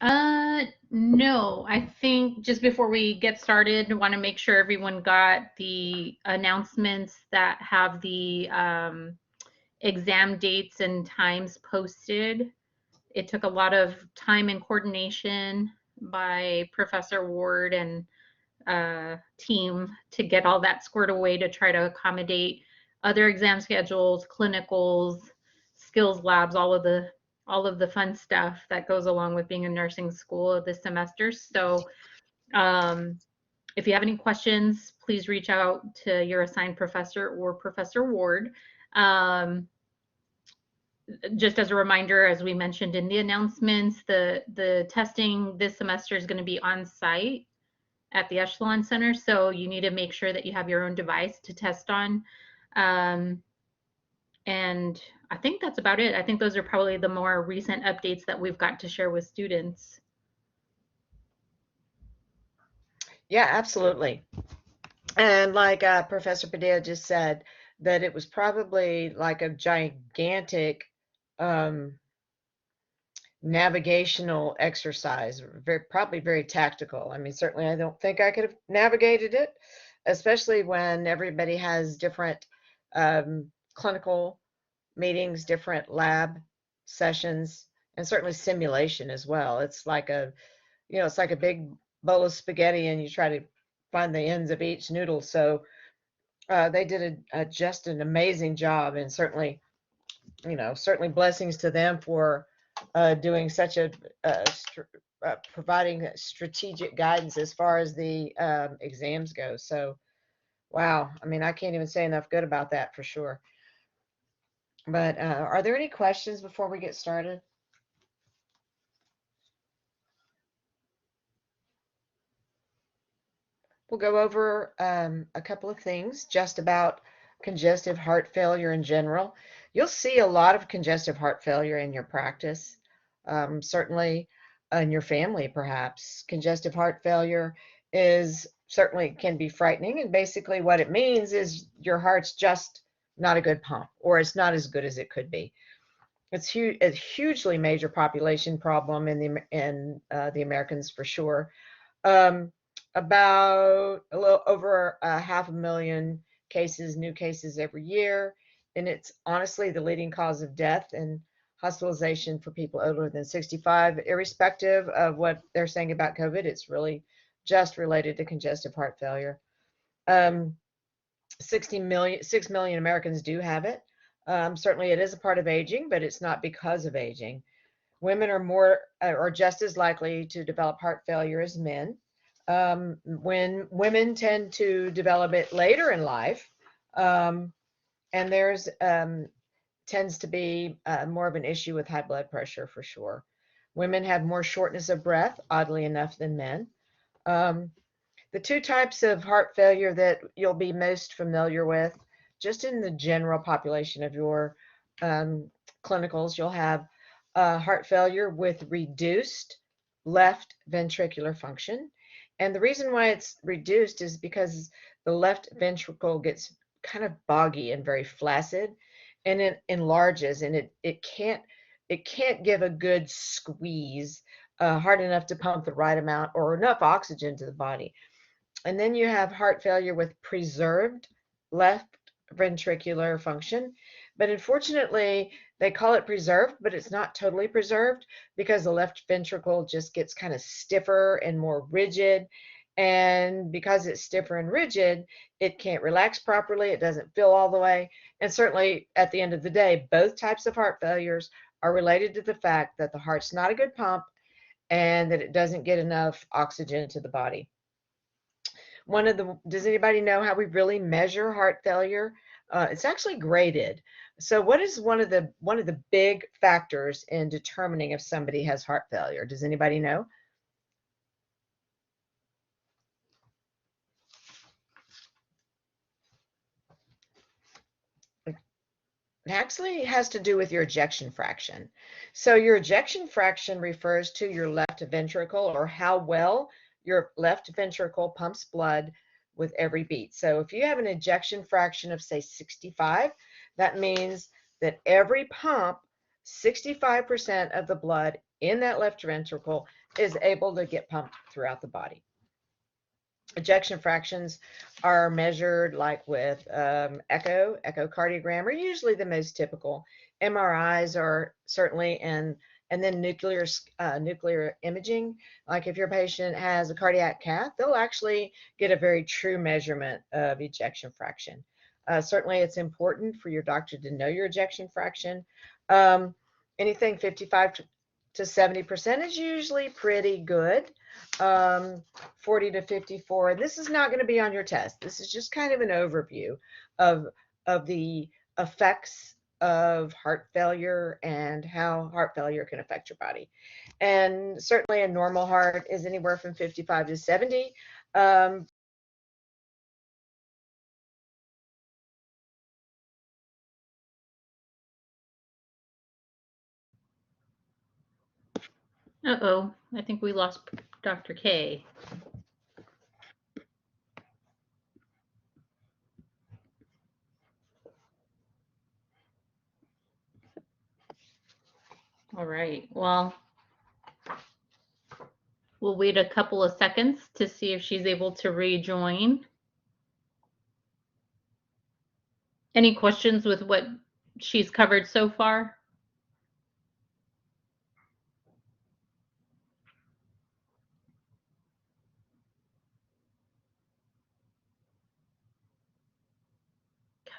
No, I think just before we get started, I want to make sure everyone got the announcements that have the exam dates and times posted. It took a lot of time and coordination by Professor Ward and team to get all that squared away to try to accommodate other exam schedules, clinicals, skills labs, all of the fun stuff that goes along with being in nursing school this semester. So um, if you have any questions, please reach out to your assigned professor or Professor Ward. Um, just as a reminder, as we mentioned in the announcements, the testing this semester is going to be on site at the Echelon Center, so you need to make sure that you have your own device to test on. Um, and I think that's about it. I think those are probably the more recent updates that we've got to share with students. Yeah, absolutely. And like Professor Padilla just said, that it was probably like a gigantic um, navigational exercise, probably very tactical. I mean, certainly I don't think I could have navigated it, especially when everybody has different clinical meetings, different lab sessions, and certainly simulation as well. It's like it's like a big bowl of spaghetti, and you try to find the ends of each noodle. So they did just an amazing job, and certainly, certainly blessings to them for doing such providing strategic guidance as far as the exams go. So, wow, I mean, I can't even say enough good about that for sure. But are there any questions before we get started? We'll go over a couple of things just about congestive heart failure in general. You'll see a lot of congestive heart failure in your practice, certainly in your family, perhaps. Congestive heart failure is certainly can be frightening, and basically what it means is your heart's just not a good pump, or it's not as good as it could be. It's a hugely major population problem in the Americans for sure. Um, about a little over 500,000 cases, new cases every year. And it's honestly the leading cause of death and hospitalization for people older than 65, irrespective of what they're saying about COVID. It's really just related to congestive heart failure. Um, 6 million Americans do have it. Certainly, it is a part of aging, but it's not because of aging. Women are more or just as likely to develop heart failure as men. When women tend to develop it later in life, um, and there's tends to be more of an issue with high blood pressure for sure. Women have more shortness of breath, oddly enough, than men. Um, the two types of heart failure that you'll be most familiar with, just in the general population of your um, clinicals, you'll have heart failure with reduced left ventricular function. And the reason why it's reduced is because the left ventricle gets kind of boggy and very flaccid, and it enlarges, and it can't give a good squeeze hard enough to pump the right amount or enough oxygen to the body. And then you have heart failure with preserved left ventricular function. But unfortunately, they call it preserved, but it's not totally preserved because the left ventricle just gets kind of stiffer and more rigid. And because it's stiffer and rigid, it can't relax properly. It doesn't fill all the way. And certainly, at the end of the day, both types of heart failures are related to the fact that the heart's not a good pump and that it doesn't get enough oxygen to the body. Does anybody know how we really measure heart failure? It's actually graded. So what is one of the big factors in determining if somebody has heart failure? Does anybody know? It actually has to do with your ejection fraction. So your ejection fraction refers to your left ventricle, or how well your left ventricle pumps blood with every beat. So if you have an ejection fraction of, say, 65, that means that every pump, 65% of the blood in that left ventricle is able to get pumped throughout the body. Ejection fractions are measured like with echocardiogram are usually the most typical. MRIs are certainly, and then nuclear imaging. Like if your patient has a cardiac cath, they'll actually get a very true measurement of ejection fraction. Certainly, it's important for your doctor to know your ejection fraction. Um, Anything 55 to 70% is usually pretty good. 40 to 54. This is not going to be on your test. This is just kind of an overview of the effects of heart failure and how heart failure can affect your body. And certainly a normal heart is anywhere from 55 to 70. Uh-oh, I think we lost Dr. K. All right, well, we'll wait a couple of seconds to see if she's able to rejoin. Any questions with what she's covered so far?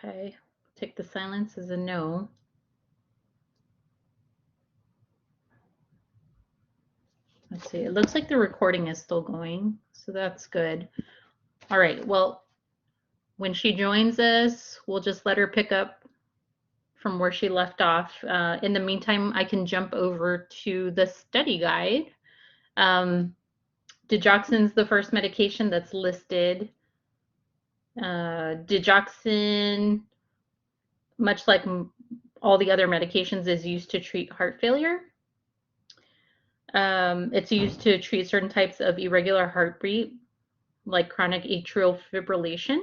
Okay, take the silence as a no. Let's see, it looks like the recording is still going, so that's good. All right, well, when she joins us, we'll just let her pick up from where she left off. In the meantime, I can jump over to the study guide. Digoxin's the first medication that's listed. Digoxin, much like all the other medications, is used to treat heart failure. It's used to treat certain types of irregular heartbeat, like chronic atrial fibrillation.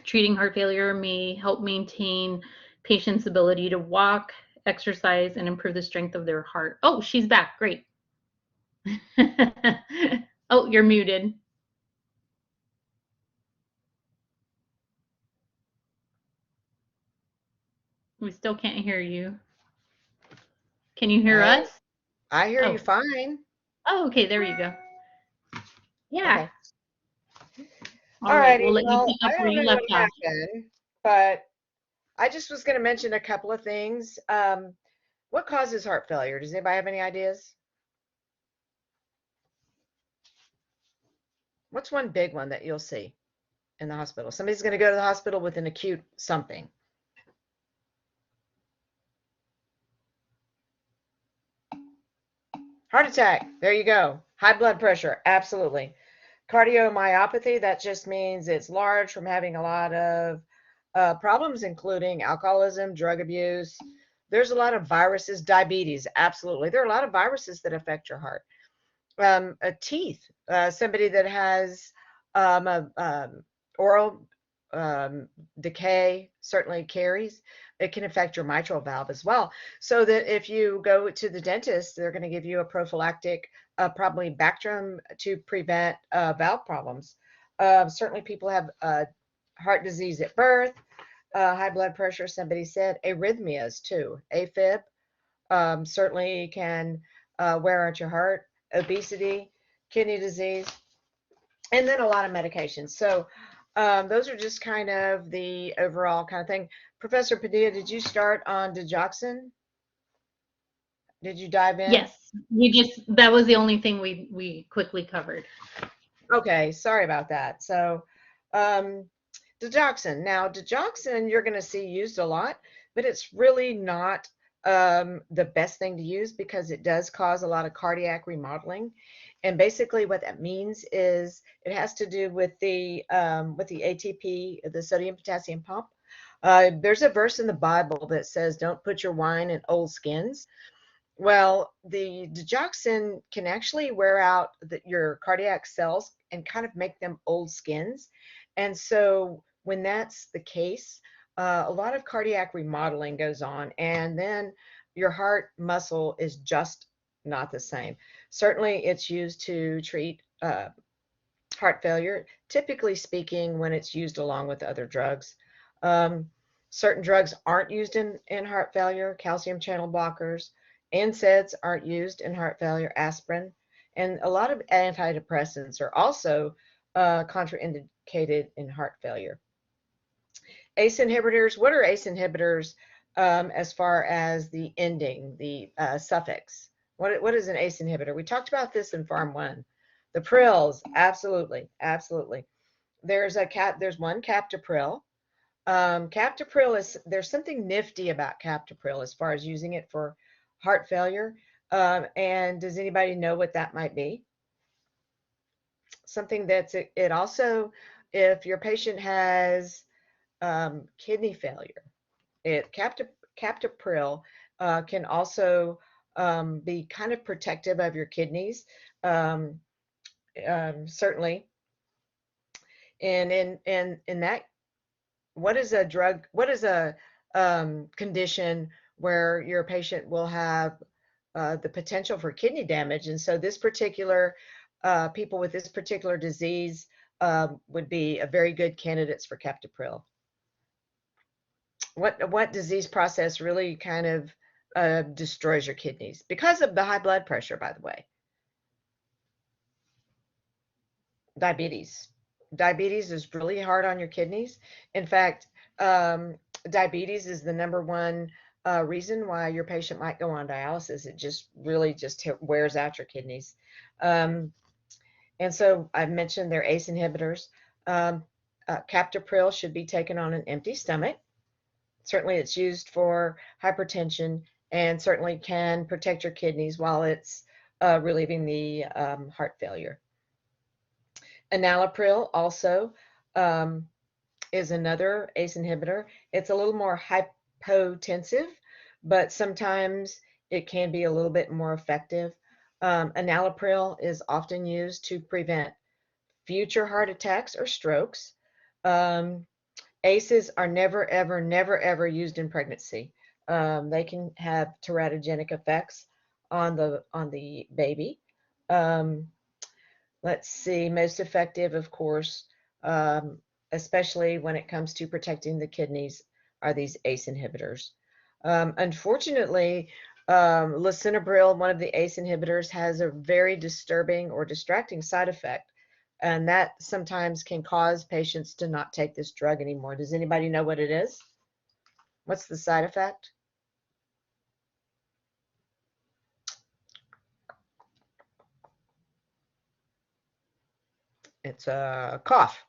Treating heart failure may help maintain patients' ability to walk, exercise, and improve the strength of their heart. Oh, she's back. Great. Oh, you're muted. We still can't hear you. Can you hear us? I hear you Oh, fine. oh, okay. There you go. Yeah. Okay. All All right. righty. We'll let you Well, pick I up where don't you know what left off. happened, but I just was going to mention a couple of things. What causes heart failure? Does anybody have any ideas? What's one big one that you'll see in the hospital? Somebody's going to go to the hospital with an acute something. Heart attack. There you go. High blood pressure. Absolutely. Cardiomyopathy. That just means it's large from having a lot of problems, including alcoholism, drug abuse. There's a lot of viruses, diabetes. Absolutely. There are a lot of viruses that affect your heart. Teeth. Somebody that has oral decay certainly carries. It can affect your mitral valve as well. So that if you go to the dentist, they're going to give you a prophylactic, probably Bactrim to prevent valve problems. Certainly, people have heart disease at birth, high blood pressure. Somebody said arrhythmias too. AFib certainly can wear out your heart. Obesity, kidney disease, and then a lot of medications. So those are just kind of the overall kind of thing. Professor Padilla, did you start on digoxin? Did you dive in? Yes, that was the only thing we quickly covered. Okay, sorry about that. So digoxin. Now, digoxin you're going to see used a lot, but it's really not the best thing to use because it does cause a lot of cardiac remodeling. And basically, what that means is it has to do with the ATP, the sodium potassium pump. There's a verse in the Bible that says, "Don't put your wine in old skins." Well, the digoxin can actually wear out your cardiac cells and kind of make them old skins. And so when that's the case, a lot of cardiac remodeling goes on, and then your heart muscle is just not the same. Certainly, it's used to treat heart failure, typically speaking, when it's used along with other drugs. Um, Certain drugs aren't used in heart failure, calcium channel blockers. NSAIDs aren't used in heart failure, aspirin. And a lot of antidepressants are also contraindicated in heart failure. ACE inhibitors, what are ACE inhibitors as far as the ending, the suffix? What is an ACE inhibitor? We talked about this in Pharm 1. The prils, absolutely, absolutely. There's one captopril. Captopril there's something nifty about captopril as far as using it for heart failure. And does anybody know what that might be? Something it also, if your patient has kidney failure, captopril can also be kind of protective of your kidneys. Um, Certainly, and in that, what is a drug? What is a condition where your patient will have the potential for kidney damage? And so, this particular people with this particular disease would be a very good candidates for captopril. What disease process really kind of destroys your kidneys because of the high blood pressure, by the way? Diabetes. Diabetes is really hard on your kidneys. In fact, diabetes is the number one reason why your patient might go on dialysis. It just really just wears out your kidneys. Um, and so I've mentioned their ACE inhibitors. Captopril should be taken on an empty stomach. Certainly, it's used for hypertension and certainly can protect your kidneys while it's relieving the heart failure. Enalapril also is another ACE inhibitor. It's a little more hypotensive, but sometimes it can be a little bit more effective. Enalapril is often used to prevent future heart attacks or strokes. ACEs are never, ever, never, ever used in pregnancy. They can have teratogenic effects on the baby. Um, let's see, most effective, of course, especially when it comes to protecting the kidneys, are these ACE inhibitors. Unfortunately, lisinopril, one of the ACE inhibitors, has a very disturbing or distracting side effect, and that sometimes can cause patients to not take this drug anymore. Does anybody know what it is? What's the side effect? It's a cough.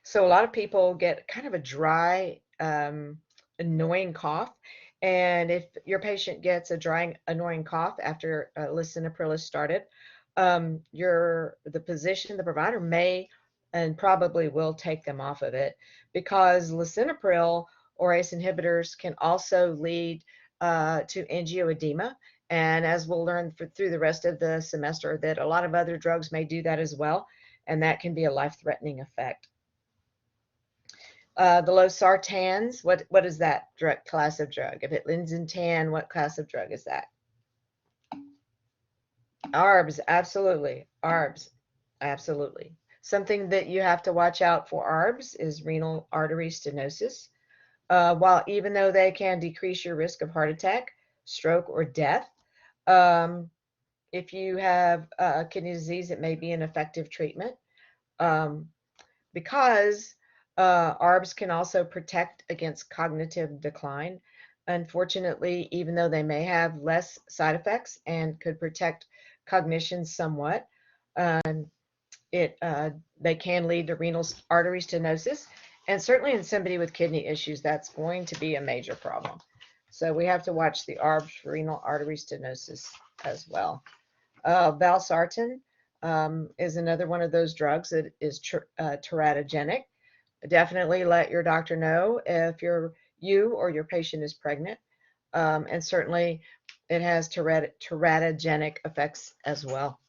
So a lot of people get kind of a dry, annoying cough. And if your patient gets a dry, annoying cough after lisinopril is started, the provider may and probably will take them off of it, because lisinopril or ACE inhibitors can also lead to angioedema. And as we'll learn through the rest of the semester, that a lot of other drugs may do that as well, and that can be a life-threatening effect. The losartans, what is that class of drug? If it ends in tan, what class of drug is that? ARBs, absolutely. ARBs, absolutely. Something that you have to watch out for ARBs is renal artery stenosis. While even though they can decrease your risk of heart attack, stroke, or death, if you have kidney disease, it may be an effective treatment. Because ARBs can also protect against cognitive decline. Unfortunately, even though they may have less side effects and could protect cognition somewhat, they can lead to renal artery stenosis. And certainly in somebody with kidney issues, that's going to be a major problem. So we have to watch the ARBs for renal artery stenosis as well. Valsartan is another one of those drugs that is teratogenic. Definitely let your doctor know if you or your patient is pregnant. And certainly it has teratogenic effects as well.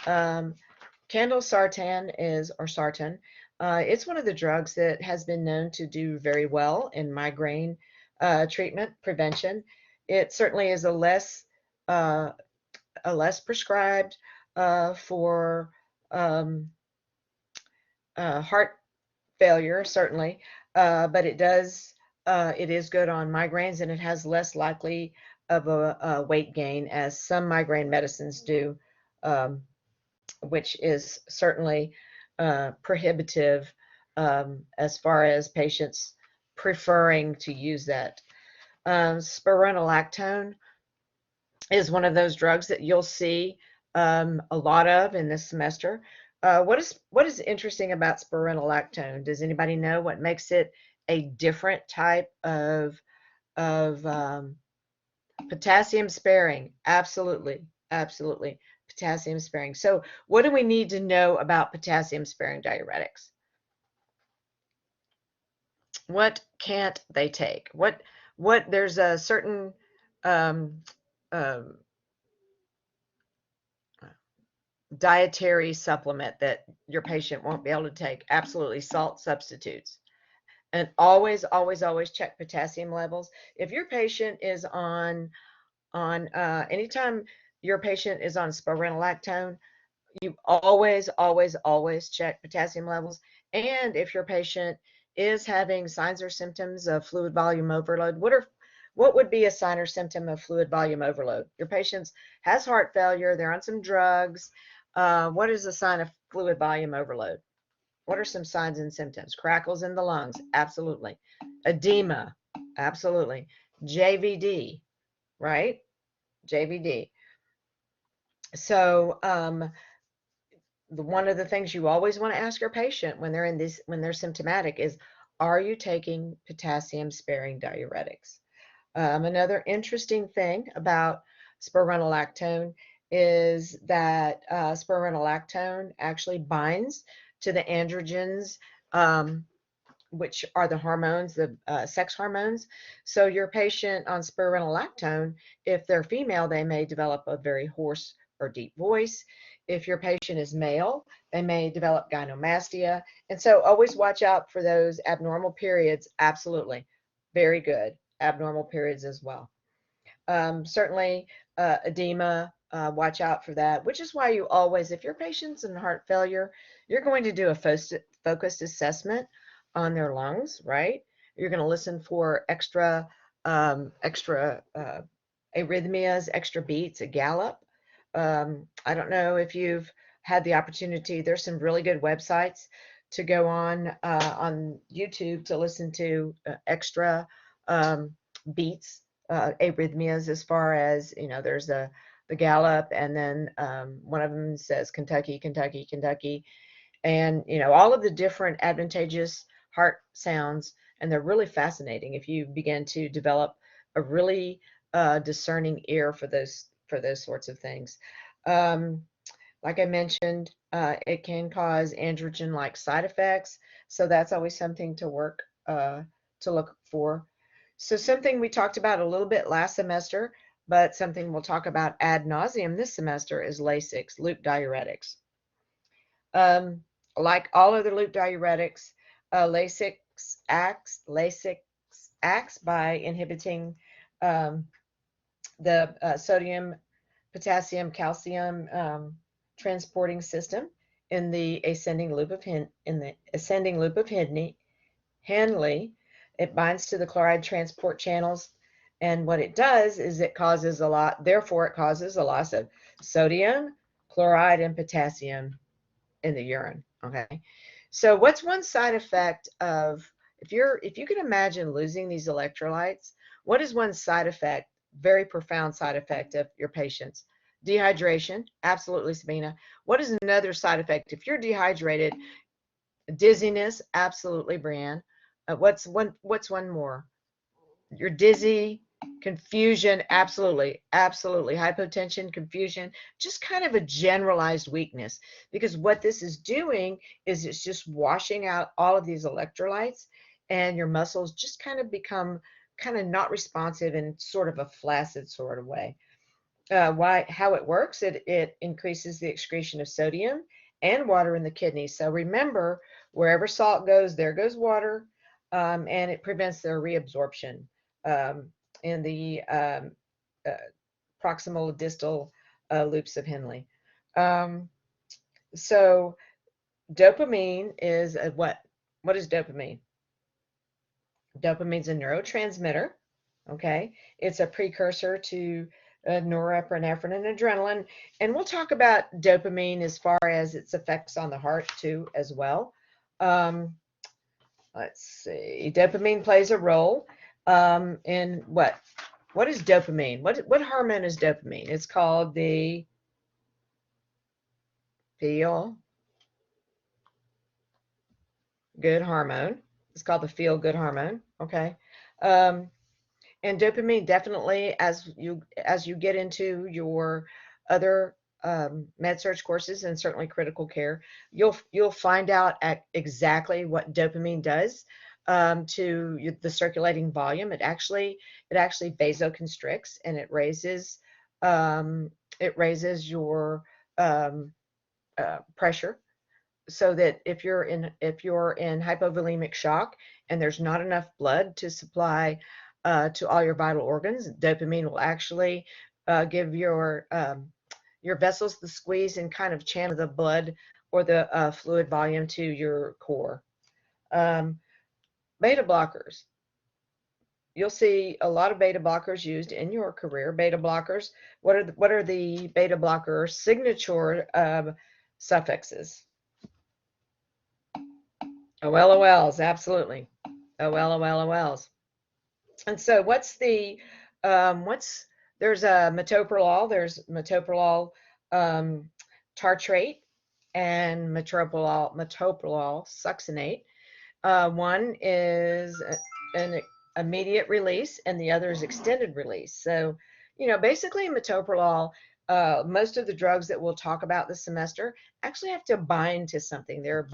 Candelsartan or sartan. It's one of the drugs that has been known to do very well in migraine treatment prevention. It certainly is a less less prescribed for um, heart failure, certainly, but it is good on migraines, and it has less likely of a weight gain as some migraine medicines do, um, which is certainly prohibitive as far as patients preferring to use that. Spironolactone is one of those drugs that you'll see a lot of in this semester. What is interesting about spironolactone? Does anybody know what makes it a different type of potassium sparing? Absolutely, absolutely, potassium sparing. So, what do we need to know about potassium sparing diuretics? What can't they take? What there's a certain um, um, dietary supplement that your patient won't be able to take. Absolutely, salt substitutes. And always, always, always check potassium levels. If your patient is on anytime your patient is on spironolactone, you always, always, always check potassium levels. And if your patient is having signs or symptoms of fluid volume overload, what would be a sign or symptom of fluid volume overload? Your patient has heart failure, they're on some drugs. What is a sign of fluid volume overload? What are some signs and symptoms? Crackles in the lungs, absolutely. Edema, absolutely. JVD, right? JVD. So, one of the things you always want to ask your patient when they're symptomatic is, are you taking potassium sparing diuretics? Another interesting thing about spironolactone is that spironolactone actually binds to the androgens, um, which are the hormones, the sex hormones. So your patient on spironolactone, if they're female, they may develop a very hoarse or deep voice. If your patient is male, they may develop gynecomastia. And so always watch out for those abnormal periods. Absolutely. Very good. Abnormal periods as well. Certainly, edema, watch out for that, which is why you always, if your patient's in heart failure, you're going to do a focused assessment on their lungs, right? You're going to listen for extra arrhythmias, extra beats, a gallop. I don't know if you've had the opportunity. There's some really good websites to go on YouTube to listen to extra um, beats, arrhythmias, as far as there's the gallop, and then one of them says Kentucky, Kentucky, Kentucky, and all of the different advantageous heart sounds, and they're really fascinating if you begin to develop a really discerning ear for those sorts of things. Um, like I mentioned, it can cause androgen-like side effects, so that's always something to look for. So something we talked about a little bit last semester, but something we'll talk about ad nauseum this semester is Lasix, loop diuretics. Um, like all other loop diuretics, Lasix acts by inhibiting um, the sodium, potassium, calcium transporting system in the ascending loop of Henle. It binds to the chloride transport channels, and what it does is it causes a loss of sodium, chloride, and potassium in the urine. Okay, so what's one side effect of, if you can imagine losing these electrolytes, what is one side effect, very profound side effect of your patients? Dehydration, absolutely, Sabina. What is another side effect if you're dehydrated? Dizziness, absolutely, Brianne. What's one more? You're dizzy, confusion, absolutely, absolutely. Hypotension, confusion, just kind of a generalized weakness. Because what this is doing is it's just washing out all of these electrolytes, and your muscles just kind of become kind of not responsive in sort of a flaccid sort of way. How it works, it increases the excretion of sodium and water in the kidneys. So remember, wherever salt goes, there goes water, and it prevents their reabsorption in the uh, proximal distal loops of Henle. Um, so dopamine is what? What is dopamine? Dopamine's a neurotransmitter. Okay, it's a precursor to norepinephrine and adrenaline, and we'll talk about dopamine as far as its effects on the heart too, as well. Um, let's see. Dopamine plays a role in what? What is dopamine? What hormone is dopamine? It's called the feel good hormone. It's called the feel good hormone. Okay. Um, and dopamine definitely, as you get into your other med surg courses and certainly critical care, you'll find out at exactly what dopamine does to the circulating volume. It actually vasoconstricts, and it raises your um, pressure, so that if you're in hypovolemic shock and there's not enough blood to supply to all your vital organs, dopamine will actually give your vessels the squeeze and kind of channel the blood or the fluid volume to your core. Um, Beta blockers. You'll see a lot of beta blockers used in your career. Beta blockers. What are the beta blocker signature suffixes? OLOLs, absolutely. OLOLs. And so what's there's a metoprolol um, tartrate and metoprolol succinate. One is an immediate release, and the other is extended release. So, basically, metoprolol, most of the drugs that we'll talk about this semester actually have to bind to something. They're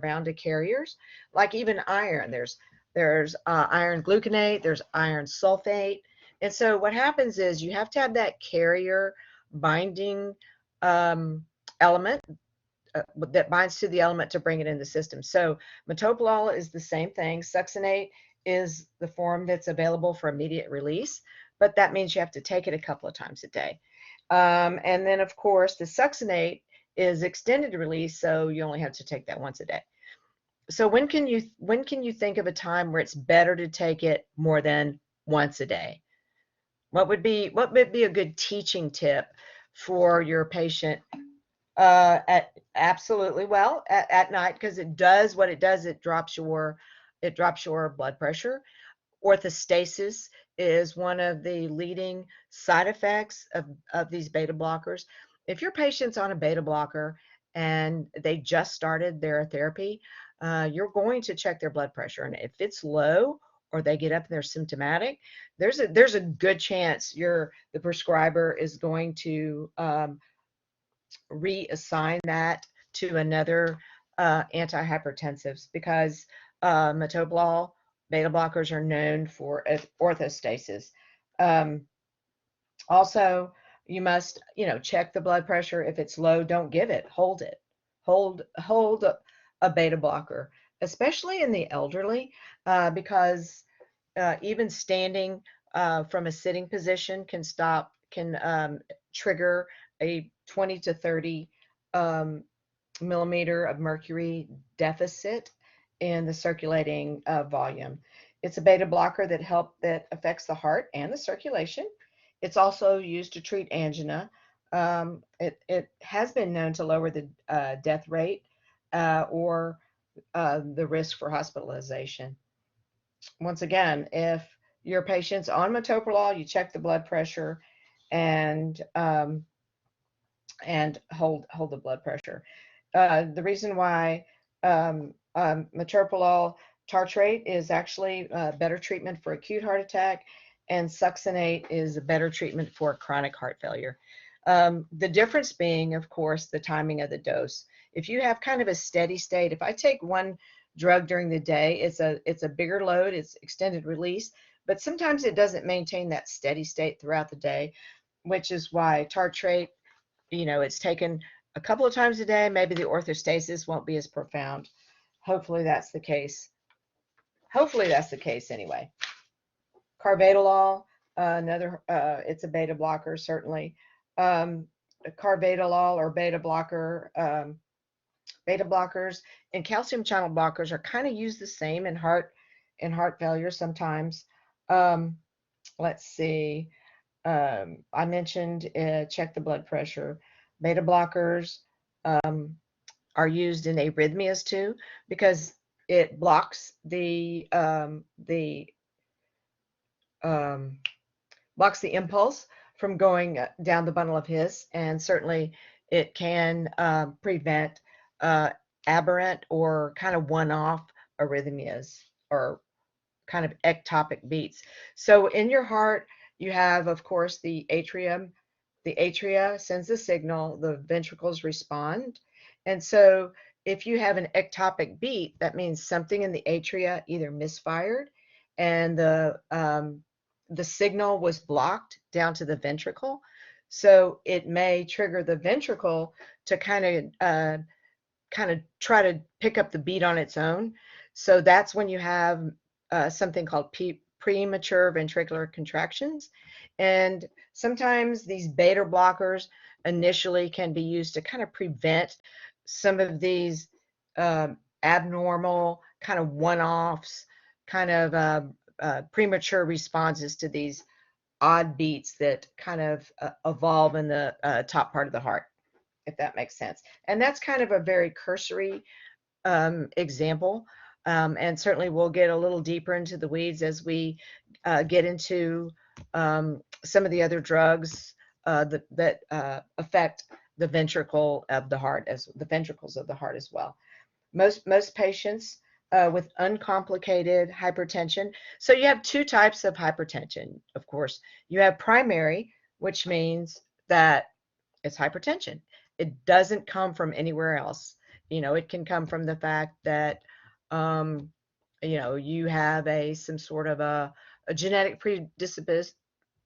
bound to carriers, like even iron. There's iron gluconate, there's iron sulfate, and so what happens is you have to have that carrier binding um, element that binds to the element to bring it in the system. So metoprolol is the same thing. Succinate is the form that's available for immediate release, but that means you have to take it a couple of times a day. And then, of course, the succinate is extended release, so you only have to take that once a day. So when can you think of a time where it's better to take it more than once a day? What would be a good teaching tip for your patient at absolutely well at night, because it does what it does. It drops your blood pressure. Orthostasis is one of the leading side effects of these beta blockers. If your patient's on a beta blocker and they just started their therapy, you're going to check their blood pressure. And if it's low or they get up and they're symptomatic, there's a good chance the prescriber is going to reassign that to another antihypertensives, because metoprolol beta blockers are known for orthostasis. Um, Also, you must, check the blood pressure. If it's low, don't give it. Hold it. Hold a beta blocker, especially in the elderly, because even standing from a sitting position can trigger a 20 to 30 um, millimeter of mercury deficit in the circulating volume. It's a beta blocker that affects the heart and the circulation. It's also used to treat angina. It has been known to lower the death rate or the risk for hospitalization. Once again, if your patient's on metoprolol, you check the blood pressure and hold the blood pressure. The reason why metoprolol tartrate is actually a better treatment for acute heart attack, and succinate is a better treatment for chronic heart failure. The difference being, of course, the timing of the dose. If you have kind of a steady state, if I take one drug during the day, it's a bigger load, it's extended release, but sometimes it doesn't maintain that steady state throughout the day, which is why tartrate, it's taken a couple of times a day. Maybe the orthostasis won't be as profound. Hopefully that's the case. Hopefully that's the case anyway. Carvedilol, it's a beta blocker, certainly. Um, carvedilol or beta blockers and calcium channel blockers are kind of used the same in heart failure sometimes. Um, let's see. I mentioned check the blood pressure. Beta blockers um, are used in arrhythmias too because it um, blocks the impulse from going down the bundle of His, and certainly it can prevent uh, aberrant or kind of one-off arrhythmias or kind of ectopic beats. So in your heart, you have, of course, the atrium. The atria sends a signal, the ventricles respond. And so if you have an ectopic beat, that means something in the atria either misfired and the signal was blocked down to the ventricle. So it may trigger the ventricle to kind of try to pick up the beat on its own. So that's when you have something called premature ventricular contractions. And sometimes these beta blockers initially can be used to kind of prevent some of these abnormal, kind of one offs, kind of premature responses to these odd beats that kind of evolve in the top part of the heart, if that makes sense. And that's kind of a very cursory example. And certainly we'll get a little deeper into the weeds as we get into some of the other drugs that affect the ventricle of the heart, as the ventricles of the heart as well. Most patients with uncomplicated hypertension. So you have two types of hypertension, of course. You have primary, which means that it's hypertension. It doesn't come from anywhere else. It can come from the fact that, um, you have some sort of a genetic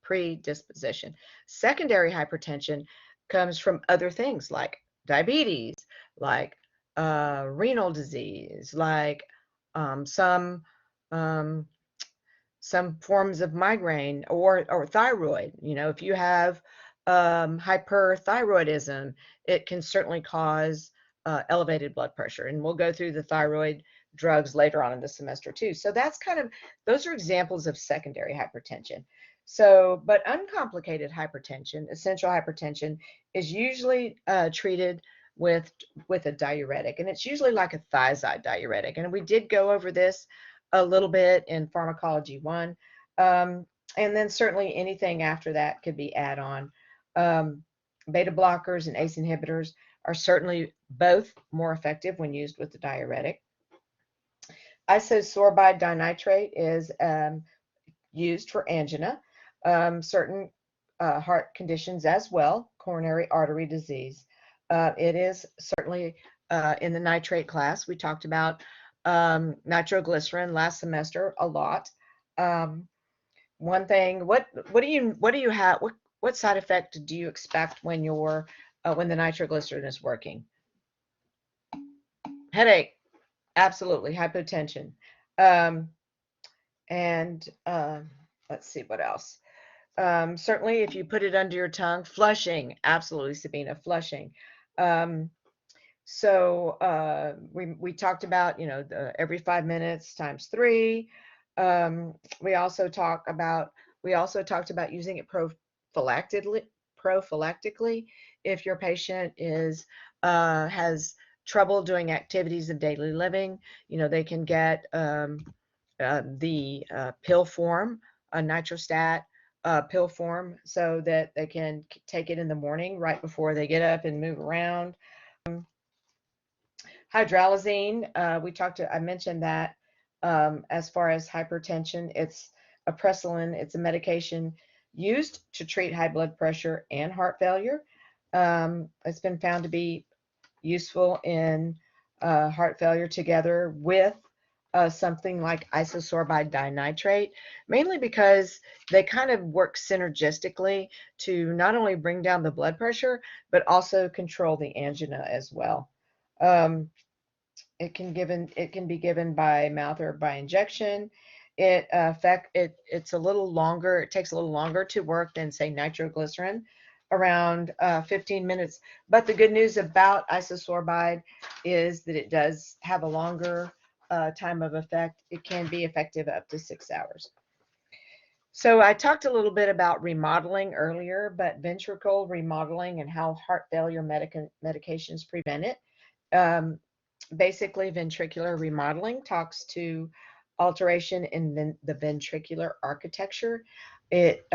predisposition. Secondary hypertension comes from other things like diabetes, like renal disease, like um, some um, some forms of migraine or thyroid. If you have hyperthyroidism, it can certainly cause elevated blood pressure. And we'll go through the thyroid drugs later on in the semester too. So those are examples of secondary hypertension. So, but uncomplicated hypertension, essential hypertension, is usually treated with a diuretic, and it's usually like a thiazide diuretic. And we did go over this a little bit in pharmacology 1. And then certainly anything after that could be add on. Um, Beta blockers and ACE inhibitors are certainly both more effective when used with the diuretic. Isosorbide dinitrate is used for angina, certain heart conditions as well, coronary artery disease. It is certainly in the nitrate class. We talked about nitroglycerin last semester a lot. One thing, what do you have? What side effect do you expect when when the nitroglycerin is working? Headache, absolutely. Hypotension, um, and let's see what else. Certainly, if you put it under your tongue, flushing, absolutely, Sabina, flushing. Um, So we talked about every 5 minutes times three. We also talked about using it prophylactically if your patient has trouble doing activities of daily living. They can get the pill form, a nitrostat pill form, so that they can take it in the morning right before they get up and move around. Hydralazine, I mentioned that as far as hypertension, it's a Presolin, it's a medication used to treat high blood pressure and heart failure. It's been found to be useful in heart failure together with something like isosorbide dinitrate, mainly because they kind of work synergistically to not only bring down the blood pressure, but also control the angina as well. Um, it can be given by mouth or by injection. It's a little longer. It takes a little longer to work than say nitroglycerin. around 15 minutes. But the good news about isosorbide is that it does have a longer time of effect. It can be effective up to 6 hours. So I talked a little bit about remodeling earlier, but ventricle remodeling and how heart failure medications prevent it. Um, Basically, ventricular remodeling talks to alteration in the ventricular architecture. It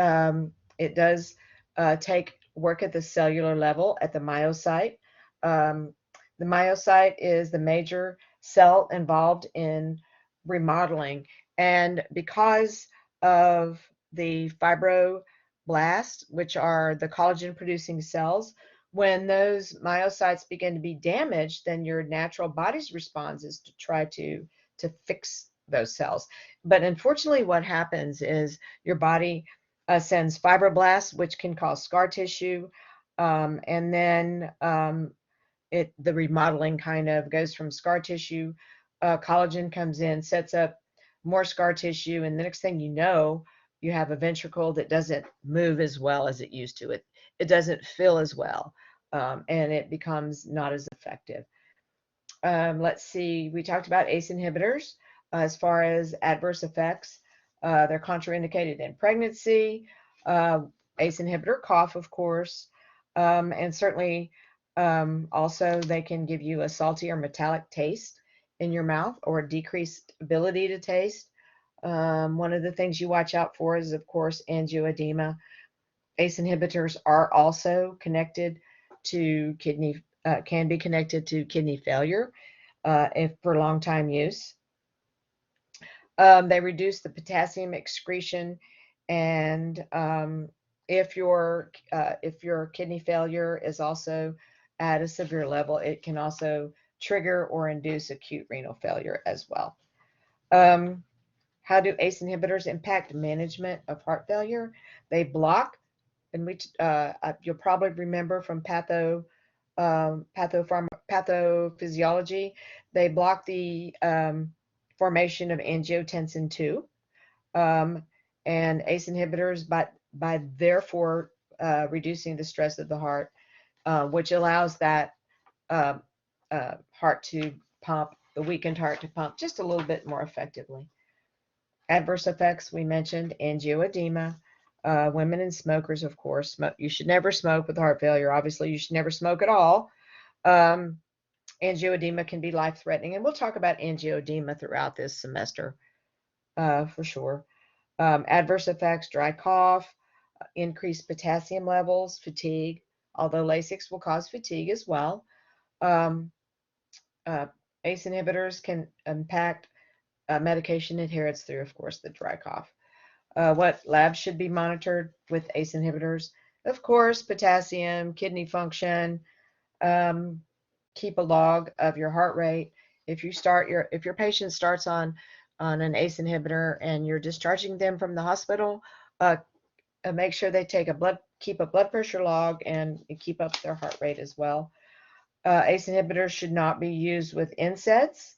does take work at the cellular level at the myocyte. Um, the myocyte is the major cell involved in remodeling, and because of the fibroblasts, which are the collagen producing cells, when those myocytes begin to be damaged, then your natural body's response is to try to fix those cells. But unfortunately, what happens is your body sends fibroblasts, which can cause scar tissue, and then the remodeling kind of goes from scar tissue. Collagen comes in, sets up more scar tissue, and the next thing you know, you have a ventricle that doesn't move as well as it used to. It doesn't feel as well, and it becomes not as effective. Let's see, we talked about ACE inhibitors as far as adverse effects. They're contraindicated in pregnancy, uh, ACE inhibitor, cough, of course, and certainly also they can give you a salty or metallic taste in your mouth or a decreased ability to taste. One of the things you watch out for is, of course, angioedema. ACE inhibitors are also connected to can be connected to kidney failure if for long time use. They reduce the potassium excretion, and if your kidney failure is also at a severe level, it can also trigger or induce acute renal failure as well. Um, how do ACE inhibitors impact management of heart failure? They block, and you'll probably remember from pathophysiology, they block the formation of angiotensin 2, um, and ACE inhibitors by therefore reducing the stress of the heart, which allows that uh, heart to pump, the weakened heart to pump just a little bit more effectively. Adverse effects, we mentioned angioedema. Women and smokers, of course. You should never smoke with heart failure. Obviously, you should never smoke at all. Um, Angioedema can be life threatening, and we'll talk about angioedema throughout this semester for sure. Adverse effects, dry cough, increased potassium levels, fatigue, although Lasix will cause fatigue as well. Um, uh, ACE inhibitors can impact medication adherence through, of course, the dry cough. What labs should be monitored with ACE inhibitors? Of course, potassium, kidney function. Um, Keep a log of your heart rate. If your patient starts on an ACE inhibitor and you're discharging them from the hospital, uh, make sure they keep a blood pressure log and keep up their heart rate as well. ACE inhibitors should not be used with NSAIDs.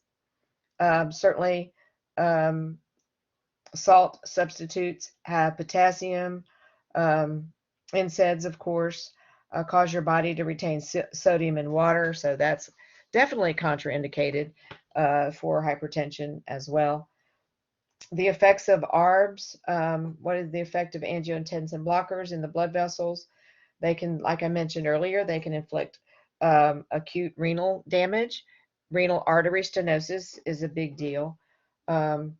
Certainly, um, salt substitutes have potassium. NSAIDs, of course, cause your body to retain sodium in water, so that's definitely contraindicated for hypertension as well. The effects of ARBs, what is the effect of angiotensin blockers in the blood vessels? They can, like I mentioned earlier, they can inflict acute renal damage. Renal artery stenosis is a big deal. Um,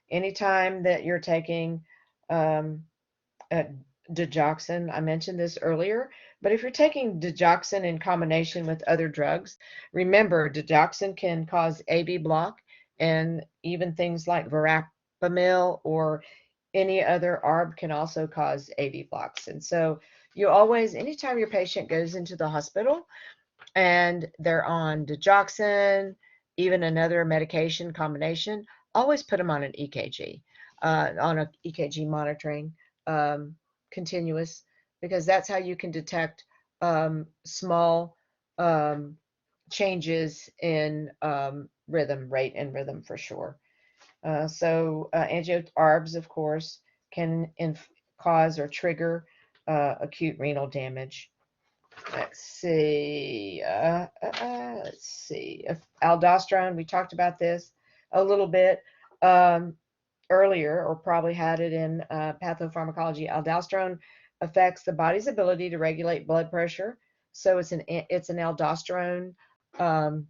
Anytime that you're taking um, uh, digoxin. I mentioned this earlier, but if you're taking digoxin in combination with other drugs, remember digoxin can cause AV block, and even things like verapamil or any other ARB can also cause AV blocks. And so you always, anytime your patient goes into the hospital and they're on digoxin, even another medication combination, always put them on an EKG, on a EKG monitoring, um, continuous, because that's how you can detect small um, changes in rate and rhythm for sure. Angio-ARBs, of course, can cause or trigger acute renal damage. Let's see. Let's see. Aldosterone, we talked about this a little bit earlier, or probably had it in pathopharmacology. Aldosterone affects the body's ability to regulate blood pressure. So it's an aldosterone um,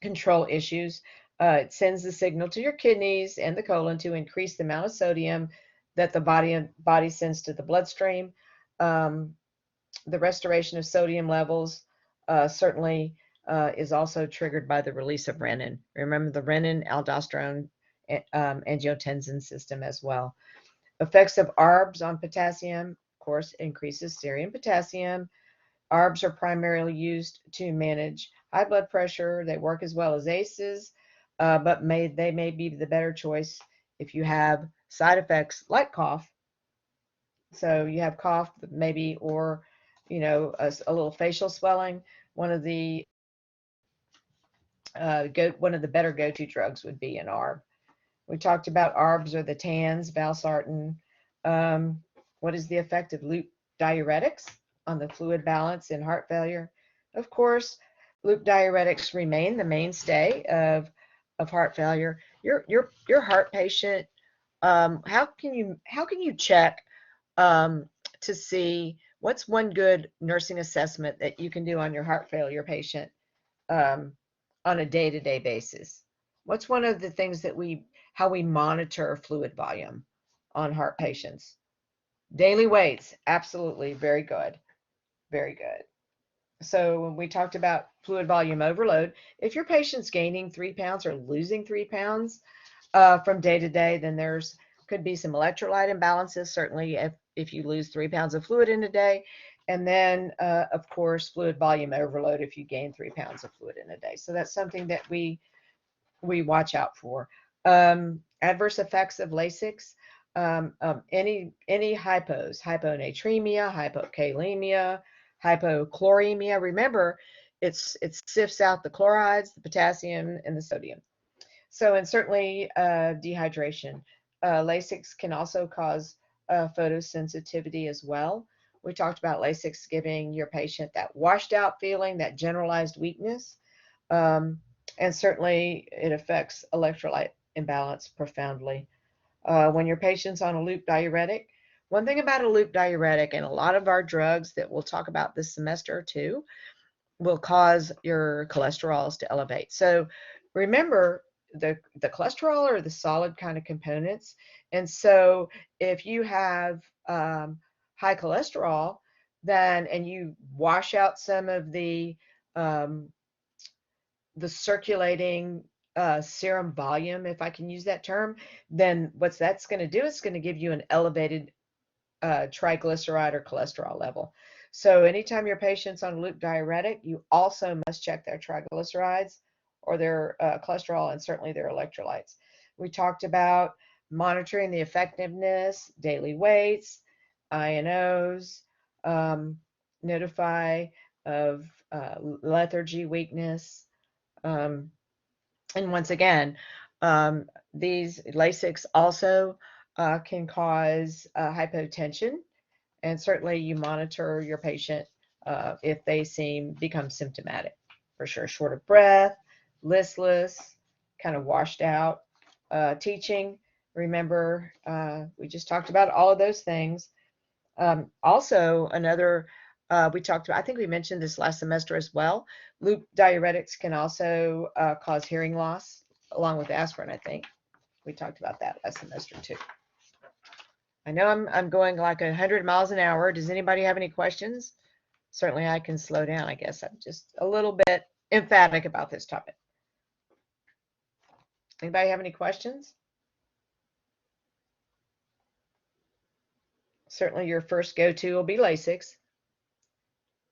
control issues. It sends the signal to your kidneys and the colon to increase the amount of sodium that the body sends to the bloodstream. Um, the restoration of sodium levels certainly is also triggered by the release of renin. Remember the renin aldosterone angiotensin system as well. Effects of ARBs on potassium, of course, increases serum potassium. ARBs are primarily used to manage high blood pressure. They work as well as ACEs, but they may be the better choice if you have side effects like cough. So you have cough, maybe, or a little facial swelling. One of the one of the better go-to drugs would be an ARB. We talked about ARBs or the TANs, valsartan. Um, what is the effect of loop diuretics on the fluid balance in heart failure? Of course, loop diuretics remain the mainstay of heart failure. Your heart patient. How can you check um, to see what's one good nursing assessment that you can do on your heart failure patient um, on a day-to-day basis? What's one of the things how we monitor fluid volume on heart patients? Daily weights, absolutely, very good, very good. So when we talked about fluid volume overload, if your patient's gaining 3 pounds or losing 3 pounds from day to day, then there's could be some electrolyte imbalances, certainly if you lose 3 pounds of fluid in a day. And then, of course, fluid volume overload if you gain 3 pounds of fluid in a day. So that's something that we watch out for. Adverse effects of Lasix, any hypos, hyponatremia, hypokalemia, hypochloremia. Remember, it sifts out the chlorides, the potassium, and the sodium. So, and certainly dehydration. Lasix can also cause photosensitivity as well. We talked about Lasix giving your patient that washed out feeling, that generalized weakness. Um, and certainly it affects electrolyte imbalance profoundly. When your patient's on a loop diuretic, one thing about a loop diuretic and a lot of our drugs that we'll talk about this semester too will cause your cholesterols to elevate. So remember, the cholesterol are the solid kind of components. And so if you have high cholesterol, then and you wash out some of um, the circulating serum volume, if I can use that term, then what's that's going to do is going to give you an elevated triglyceride or cholesterol level. So anytime your patient's on a loop diuretic, you also must check their triglycerides or their cholesterol and certainly their electrolytes. We talked about monitoring the effectiveness, daily weights, INOs, um, notify of lethargy, weakness, um, and once again, these Lasix also can cause hypotension, and certainly you monitor your patient if they become symptomatic, for sure. Short of breath, listless, kind of washed out. Teaching, remember, we just talked about all of those things. Also, we talked about, I think we mentioned this last semester as well. Loop diuretics can also cause hearing loss, along with aspirin, I think. We talked about that last semester too. I know I'm going like 100 miles an hour. Does anybody have any questions? Certainly I can slow down, I guess. I'm just a little bit emphatic about this topic. Anybody have any questions? Certainly your first go-to will be Lasix.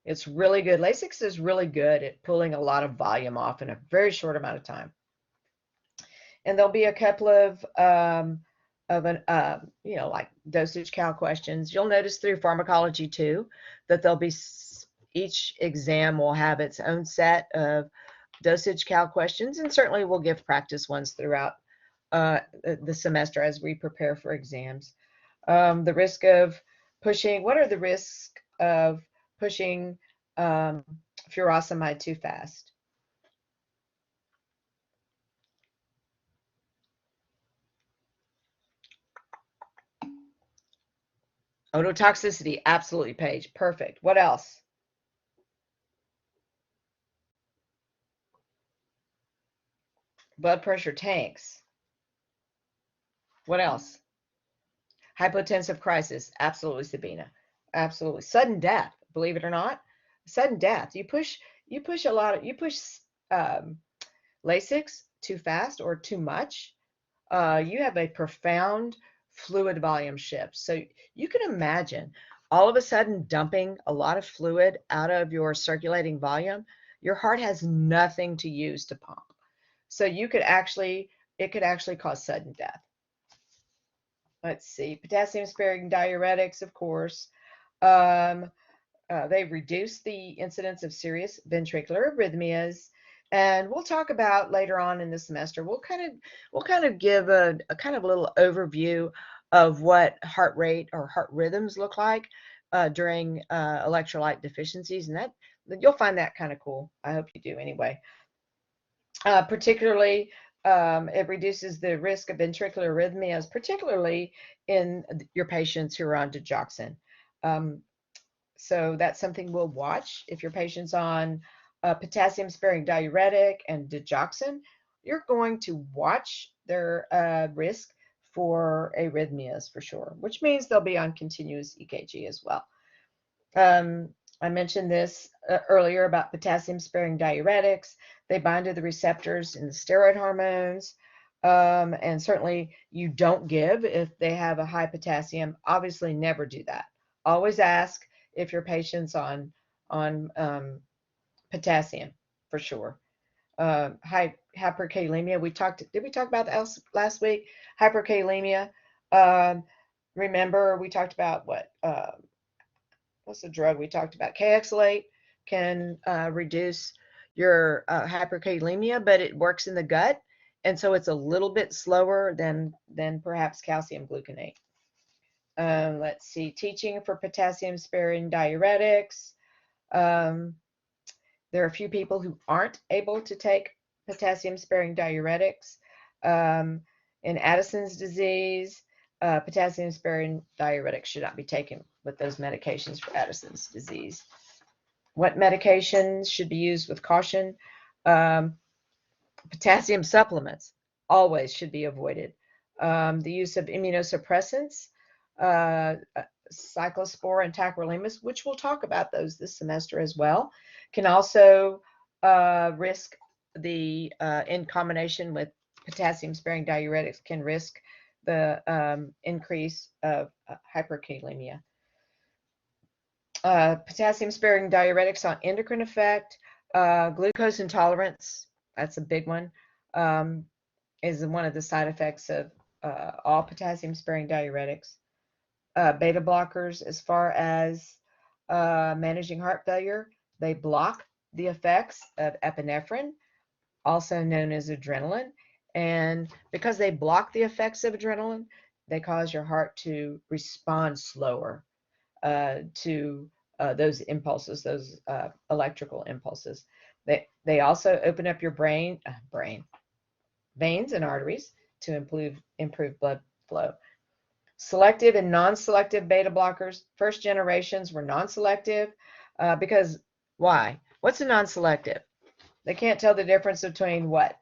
It's really good. Lasix is really good at pulling a lot of volume off in a very short amount of time. And there'll be a couple of like dosage cal questions. You'll notice through pharmacology too that there'll be each exam will have its own set of dosage cal questions, and certainly we'll give practice ones throughout the semester as we prepare for exams. The risk of Pushing, what are the risks of pushing furosemide too fast? Ototoxicity, absolutely, Paige. Perfect. What else? Blood pressure tanks. What else? Hypotensive crisis. Absolutely, Sabina. Absolutely. Sudden death, believe it or not. Sudden death. You push a lot of you push um, Lasix too fast or too much, you have a profound fluid volume shift. So you can imagine all of a sudden dumping a lot of fluid out of your circulating volume. Your heart has nothing to use to pump. So it could actually cause sudden death. Let's see, potassium sparing diuretics, of course. Um, they reduce the incidence of serious ventricular arrhythmias. And we'll talk about later on in the semester, we'll kind of give a kind of a little overview of what heart rate or heart rhythms look like during electrolyte deficiencies. And that you'll find that kind of cool. I hope you do anyway. Particularly, it reduces the risk of ventricular arrhythmias, particularly in your patients who are on digoxin. Um, so that's something we'll watch. If your patient's on a potassium sparing diuretic and digoxin, you're going to watch their risk for arrhythmias for sure, which means they'll be on continuous EKG as well. Um, I mentioned this earlier about potassium sparing diuretics. They bind to the receptors in the steroid hormones. And certainly you don't give if they have a high potassium. Obviously, never do that. Always ask if your patient's on potassium for sure. Hyperkalemia. Did we talk about that last week? Hyperkalemia. Um, remember, we talked about what's the drug we talked about? Kxalate can reduce your hyperkalemia, but it works in the gut, and so it's a little bit slower than perhaps calcium gluconate. Let's see, teaching for potassium sparing diuretics. Um, there are a few people who aren't able to take potassium sparing diuretics. Um, in Addison's disease, potassium sparing diuretics should not be taken with those medications for Addison's disease. What medications should be used with caution? Um, Potassium supplements always should be avoided. The use of immunosuppressants, uh, cyclospore and tacrolimus, which we'll talk about those this semester as well, can also risk in combination with potassium sparing diuretics, can risk the increase of hyperkalemia. Potassium sparing diuretics on endocrine effect, glucose intolerance, that's a big one, um, is one of the side effects of all potassium sparing diuretics. Beta blockers, as far as managing heart failure, they block the effects of epinephrine, also known as adrenaline. And because they block the effects of adrenaline, they cause your heart to respond slower to those impulses, those electrical impulses. They also open up your veins and arteries to improve blood flow. Selective and non-selective beta blockers. First generations were non-selective because why? What's a non-selective? They can't tell the difference between what?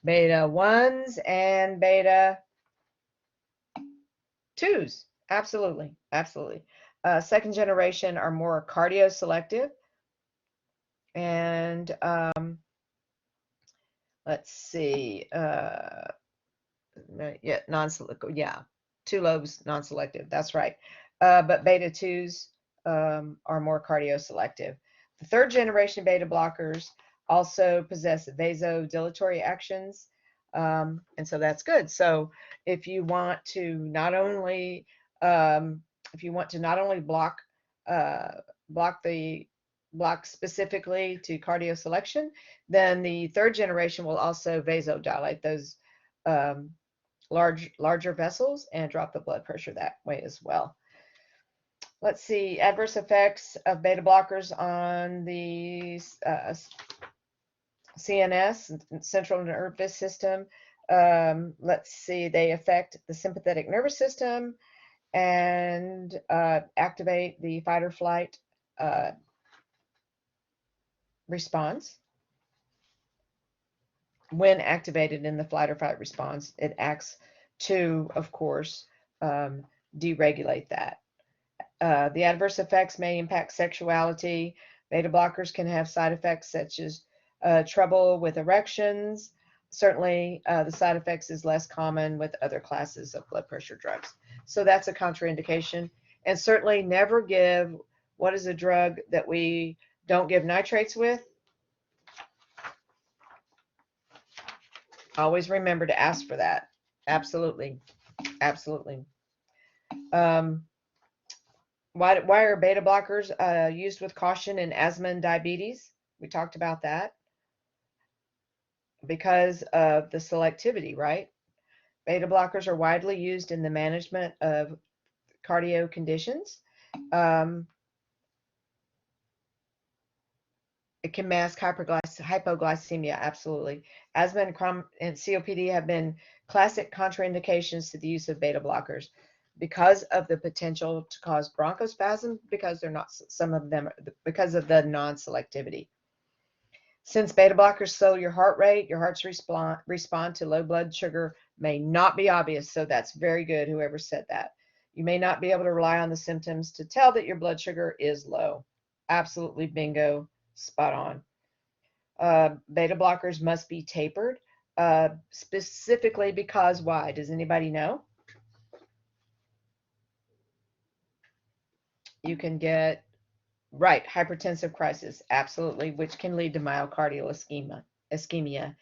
Beta 1s and beta 2s. Absolutely. Absolutely. Second generation are more cardioselective. And let's see. Yeah, non-selective. Yeah, two lobes non-selective. That's right. But beta 2s are more cardioselective. The third generation beta blockers also possess vasodilatory actions. And so that's good. So if you want to not only block uh, block the block specifically to cardioselection, then the third generation will also vasodilate those um, larger vessels and drop the blood pressure that way as well. Let's see, adverse effects of beta blockers on the CNS, central nervous system. Let's see, they affect the sympathetic nervous system and activate the fight or flight uh, response. When activated in the flight or fight response, it acts to, of course, um, deregulate that. The adverse effects may impact sexuality. Beta blockers can have side effects such as trouble with erections. Certainly, the side effects is less common with other classes of blood pressure drugs. So that's a contraindication. And certainly never give, what is a drug that we don't give nitrates with? Always remember to ask for that. Absolutely. Absolutely. Um, why are beta blockers used with caution in asthma and diabetes? We talked about that because of the selectivity, right? Beta blockers are widely used in the management of cardio conditions. Um, it can mask hypoglycemia, absolutely. Asthma and COPD have been classic contraindications to the use of beta blockers because of the potential to cause bronchospasm because they're not, some of them, because of the non-selectivity. Since beta blockers slow your heart rate, your heart's respond to low blood sugar may not be obvious. So that's very good, whoever said that. You may not be able to rely on the symptoms to tell that your blood sugar is low. Absolutely bingo, spot on. Beta blockers must be tapered, specifically because why? Does anybody know? You can get, right, hypertensive crisis, absolutely, which can lead to myocardial ischemia.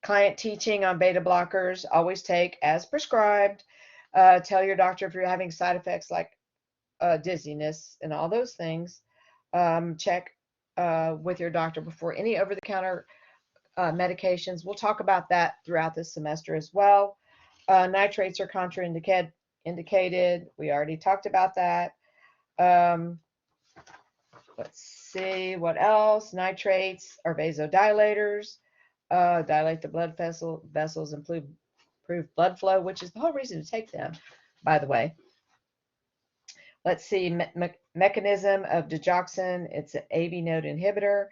Client teaching on beta blockers, always take as prescribed. Tell your doctor if you're having side effects like dizziness and all those things. Check with your doctor before any over-the-counter medications. We'll talk about that throughout this semester as well. Nitrates are contraindicated. We already talked about that. Um, let's see what else. Nitrates are vasodilators. Dilate the blood vessels, improve blood flow, which is the whole reason to take them, by the way. Let's see, mechanism of digoxin. It's an AV node inhibitor.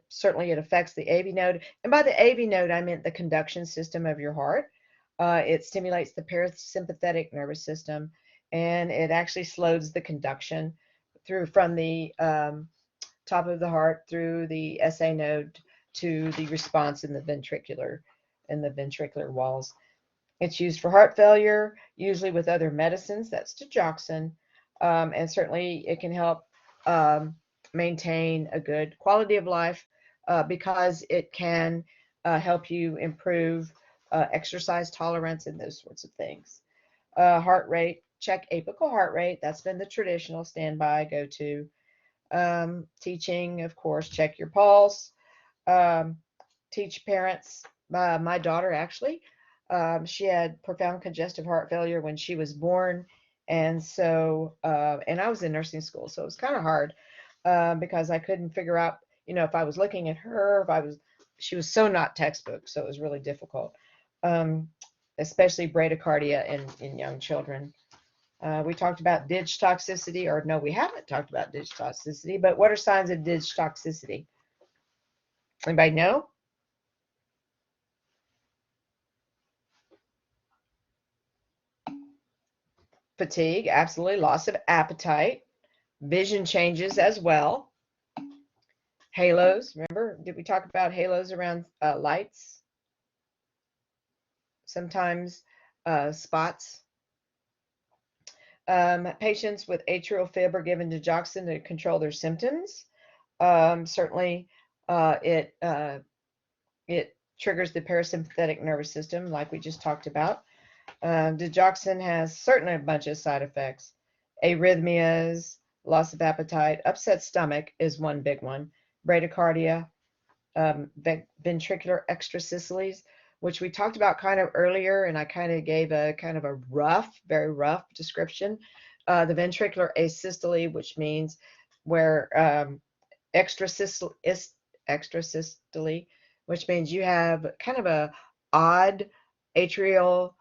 Certainly it affects the AV node. And by the AV node, I meant the conduction system of your heart. It stimulates the parasympathetic nervous system, and it actually slows the conduction through from the top of the heart through the SA node to the response in the ventricular walls. It's used for heart failure, usually with other medicines. That's digoxin. And certainly it can help maintain a good quality of life because it can help you improve exercise tolerance and those sorts of things. Heart rate, check apical heart rate. That's been the traditional standby go to. Teaching, of course, check your pulse. Um, teach parents. My daughter actually, she had profound congestive heart failure when she was born, and so and I was in nursing school, so it was kind of hard because I couldn't figure out, if I was looking at her, she was so not textbook, so it was really difficult, um, especially bradycardia in young children. We talked about dig toxicity, or no, we haven't talked about dig toxicity, but what are signs of dig toxicity? Anybody know? Fatigue, absolutely. Loss of appetite. Vision changes as well. Halos, remember, did we talk about halos around lights? Sometimes spots. Patients with atrial fib are given digoxin to control their symptoms. Certainly, it triggers the parasympathetic nervous system, like we just talked about. Digoxin has certainly a bunch of side effects. Arrhythmias, loss of appetite, upset stomach is one big one. Bradycardia, ventricular extrasystoles, which we talked about kind of earlier, and I kind of gave a kind of a rough, very rough description. the ventricular asystole, which means where extrasystole, extrasystole, which means you have kind of a odd atrial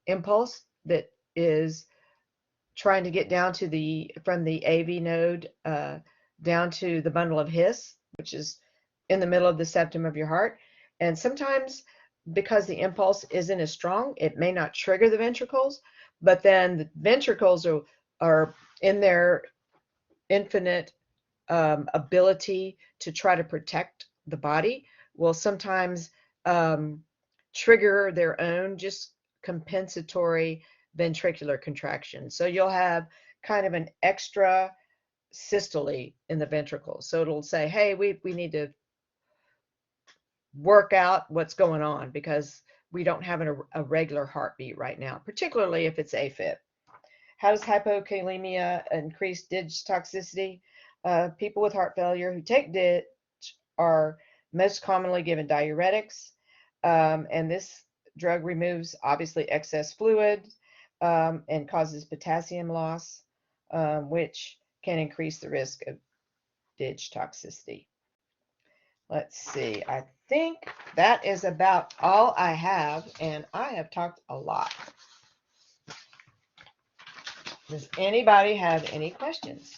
impulse that is trying to get down to from the AV node down to the bundle of His, which is in the middle of the septum of your heart. And sometimes because the impulse isn't as strong, it may not trigger the ventricles, but then the ventricles are in their infinite ability to try to protect the body will sometimes trigger their own just compensatory ventricular contraction. So you'll have kind of an extra systole in the ventricles. So it'll say, hey, we need to work out what's going on because we don't have a regular heartbeat right now, particularly if it's AFib. How does hypokalemia increase DIDGE toxicity? People with heart failure who take DIDGE are most commonly given diuretics, and this drug removes obviously excess fluid and causes potassium loss, which can increase the risk of DIDGE toxicity. Let's see, I think that is about all I have, and I have talked a lot. Does anybody have any questions?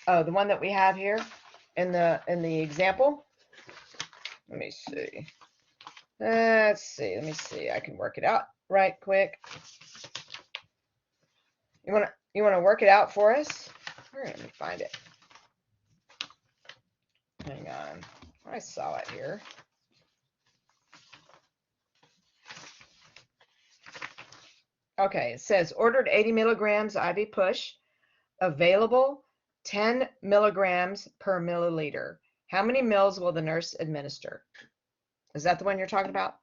Oh, the one that we have here in the example. Let me see. Let's see. Let me see. I can work it out right quick. You wanna work it out for us? All right, let me find it. Hang on. I saw it here. Okay, it says ordered 80 milligrams IV push, available 10 milligrams per milliliter. How many mils will the nurse administer? Is that the one you're talking about?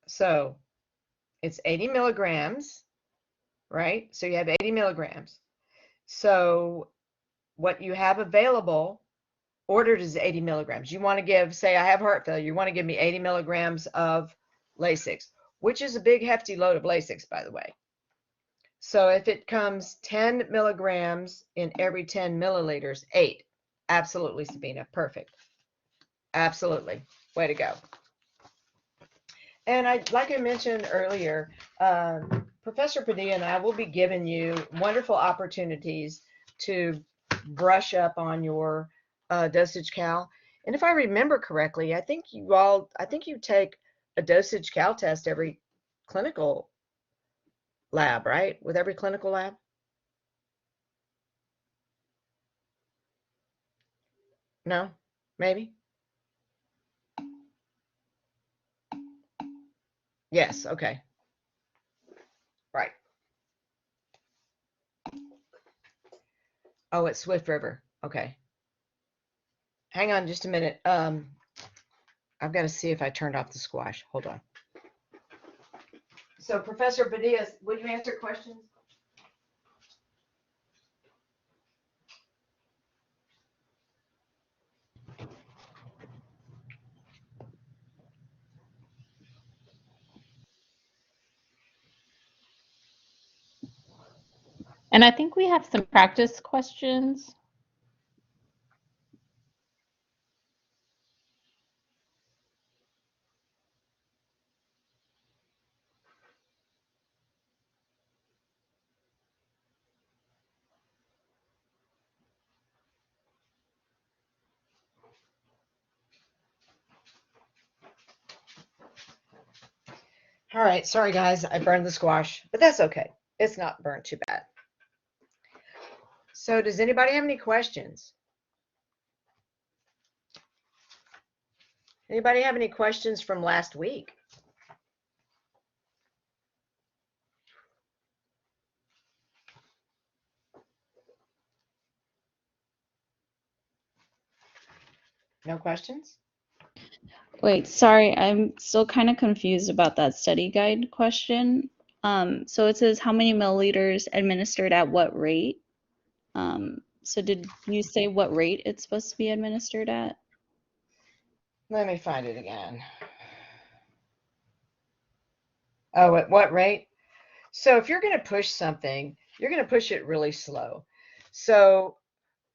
So it's 80 milligrams, right? So you have 80 milligrams. So what you have available, ordered is 80 milligrams. You want to give, say I have heart failure, you want to give me 80 milligrams of Lasix, which is a big hefty load of Lasix, by the way. So if it comes 10 milligrams in every 10 milliliters, 8. Absolutely, Sabina. Perfect. Absolutely. Way to go. And like I mentioned earlier, Professor Padilla and I will be giving you wonderful opportunities to brush up on your dosage cal. And if I remember correctly, I think you take a dosage cal test every clinical lab, right? With every clinical lab? No? Maybe? Yes, okay. Right. Oh, it's Swift River. Okay. Hang on just a minute. I've got to see if I turned off the squash. Hold on. So, Professor Padilla, will you answer questions? And I think we have some practice questions. All right. Sorry, guys. I burned the squash, but that's okay. It's not burnt too bad. So, does anybody have any questions? Anybody have any questions from last week? No questions? Wait, sorry, I'm still kind of confused about that study guide question. So it says how many milliliters administered at what rate? So did you say what rate it's supposed to be administered at? Let me find it again. Oh, at what rate? So if you're going to push something, you're going to push it really slow. So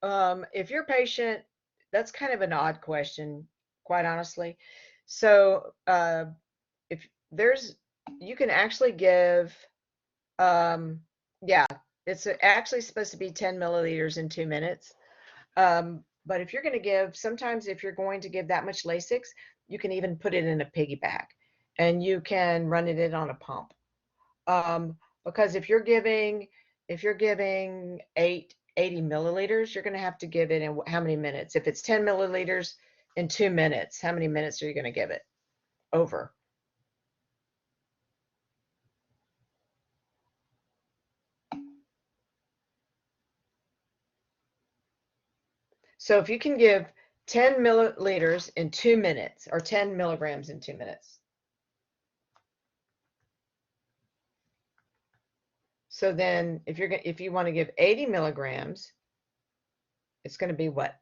if your patient, that's kind of an odd question, quite honestly. So if there's, you can actually give, um, yeah, it's actually supposed to be 10 milliliters in 2 minutes. But if you're going to give, sometimes if you're going to give that much Lasix, you can even put it in a piggyback and you can run it in on a pump. Because if you're giving 80 milliliters, you're going to have to give it in how many minutes? If it's 10 milliliters in 2 minutes, how many minutes are you going to give it over? So if you can give 10 milliliters in 2 minutes or 10 milligrams in 2 minutes. So then if you want to give 80 milligrams, it's going to be what?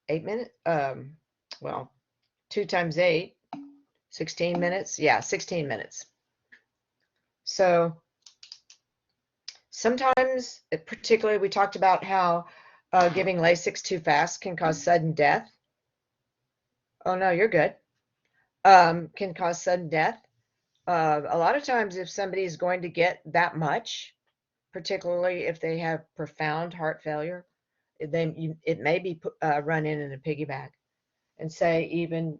8 minutes? Well, 2 times 8, 16 minutes. Yeah, 16 minutes. So sometimes, particularly, we talked about how giving Lasix too fast can cause sudden death. Oh, no, you're good. Can cause sudden death. A lot of times, if somebody is going to get that much, particularly if they have profound heart failure, it may be run in a piggyback and say even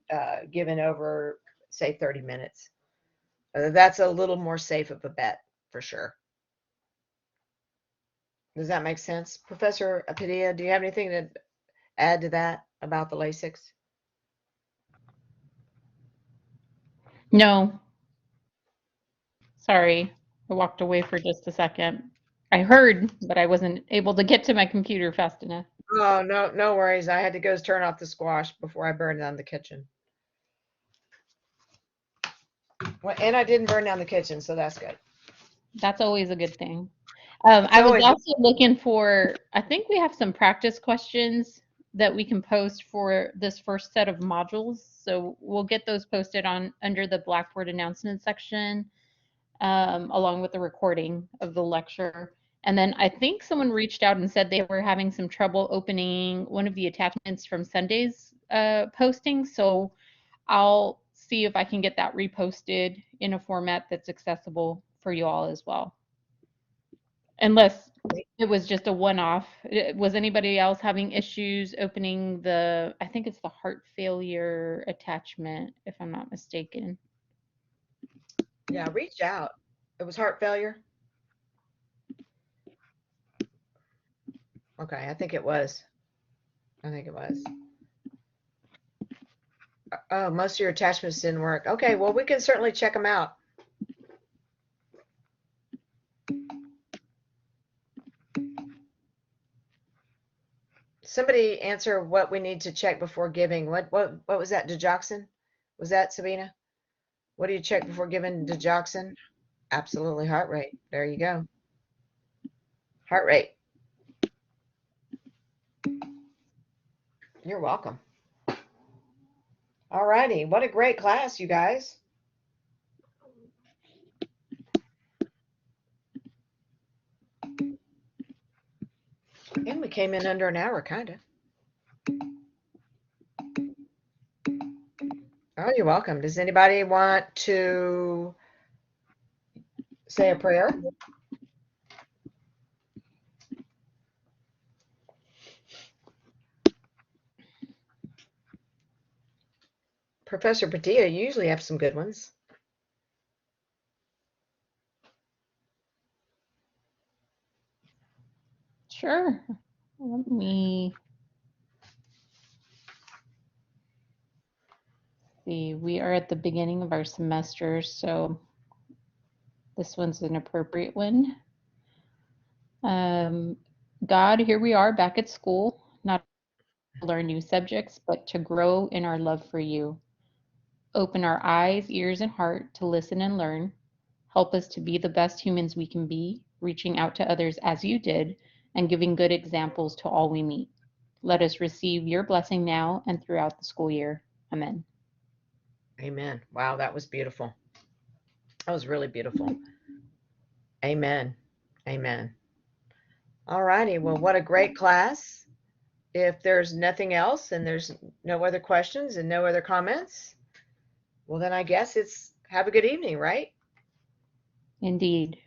given over, say, 30 minutes. That's a little more safe of a bet for sure. Does that make sense? Professor Padilla, do you have anything to add to that about the Lasix? No, sorry. I walked away for just a second. I heard, but I wasn't able to get to my computer fast enough. Oh, no, no worries. I had to go turn off the squash before I burned down the kitchen. Well, and I didn't burn down the kitchen, so that's good. That's always a good thing. It's I was always also looking for, I think we have some practice questions that we can post for this first set of modules. So we'll get those posted on under the Blackboard announcement section, along with the recording of the lecture. And then I think someone reached out and said they were having some trouble opening one of the attachments from Sunday's posting. So I'll see if I can get that reposted in a format that's accessible for you all as well. Unless it was just a one-off. Was anybody else having issues opening the, I think it's the heart failure attachment, if I'm not mistaken. yeah, reach out. It was heart failure. Okay, I think it was. I think it was. Oh, most of your attachments didn't work. Okay, well, we can certainly check them out. Somebody answer what we need to check before giving. What was that? Digoxin? Was that Sabina? What do you check before giving digoxin? Absolutely, heart rate. There you go. Heart rate. You're welcome. All righty. What a great class, you guys. And we came in under an hour, kind of. Oh, you're welcome. Does anybody want to say a prayer? Professor Padilla, you usually have some good ones. Sure. Let me see. We are at the beginning of our semester, so this one's an appropriate one. God, here we are back at school, not to learn new subjects, but to grow in our love for you. Open our eyes, ears, and heart to listen and learn. Help us to be the best humans we can be, reaching out to others as you did, and giving good examples to all we meet. Let us receive your blessing now and throughout the school year. Amen. Amen. Wow, that was beautiful. That was really beautiful. Amen. Amen. All righty. Well, what a great class. If there's nothing else and there's no other questions and no other comments, well, then I guess it's have a good evening, right? Indeed.